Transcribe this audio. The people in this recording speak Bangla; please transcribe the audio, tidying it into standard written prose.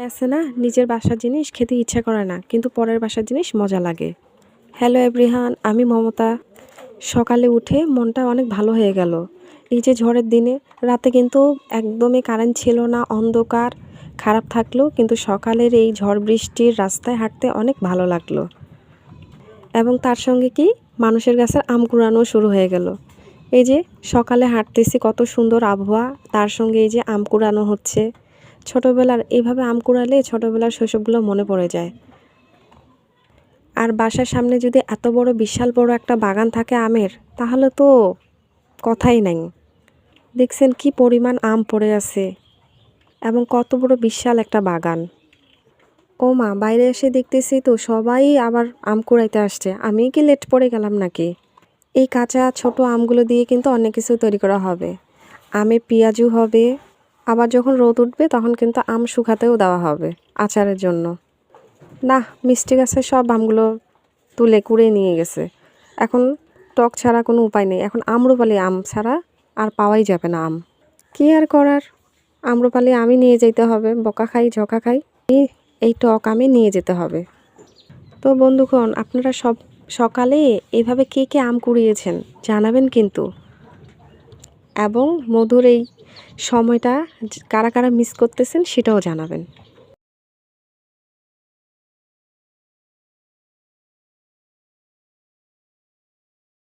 আছে না, নিজের বাসার জিনিস খেতে ইচ্ছা করে না, কিন্তু পরের বাসার জিনিস মজা লাগে। হ্যালো এভরিহান, আমি মমতা। সকালে উঠে মনটা অনেক ভালো হয়ে গেল। এই যে ঝড়ের দিনে রাতে কিন্তু একদমই কারেন্ট ছিল না, অন্ধকার খারাপ থাকলেও কিন্তু সকালের এই ঝড় বৃষ্টির রাস্তায় হাঁটতে অনেক ভালো লাগলো। এবং তার সঙ্গে কি মানুষের গাছের আম কুড়ানো শুরু হয়ে গেল। এই যে সকালে হাঁটতেছি, কত সুন্দর আবহাওয়া, তার সঙ্গে এই যে আম কুড়ানো হচ্ছে। ছোটোবেলার এইভাবে আম কুড়ালে ছোটোবেলার শৈশবগুলো মনে পড়ে যায়। আর বাসার সামনে যদি এত বড় বিশাল বড় একটা বাগান থাকে আমের, তাহলে তো কথাই নাই। দেখছেন কি পরিমাণ আম পড়ে আছে, এবং কত বড় বিশাল একটা বাগান। ও মা, বাইরে এসে দেখতেছি তো সবাই আবার আম কুড়াইতে আসছে। আমি কি লেট পড়ে গেলাম নাকি? এই কাঁচা ছোট আমগুলো দিয়ে কিন্তু অনেক কিছু তৈরি করা হবে। আমে পেঁয়াজু হবে, আবার যখন রোদ উঠবে তখন কিন্তু আম শুকাতেও দেওয়া হবে আচারের জন্য। না, মিষ্টি গাছের সব আমগুলো তুলে কুড়ে নিয়ে গেছে। এখন টক ছাড়া কোনো উপায় নেই, এখন আম্রপালি আম ছাড়া আর পাওয়াই যাবে না আম। কী আর করার, আম্রপালি আমি নিয়ে যেতে হবে, বকা খাই ঝকা খাই, এই টক আমি নিয়ে যেতে হবে। তো বন্ধুগণ, আপনারা সব সকালে এইভাবে কে কে আম কুড়িয়েছেন জানাবেন কিন্তু। এবং মধুর এই সময়টা কারা কারা মিস করতেছেন সেটাও জানাবেন।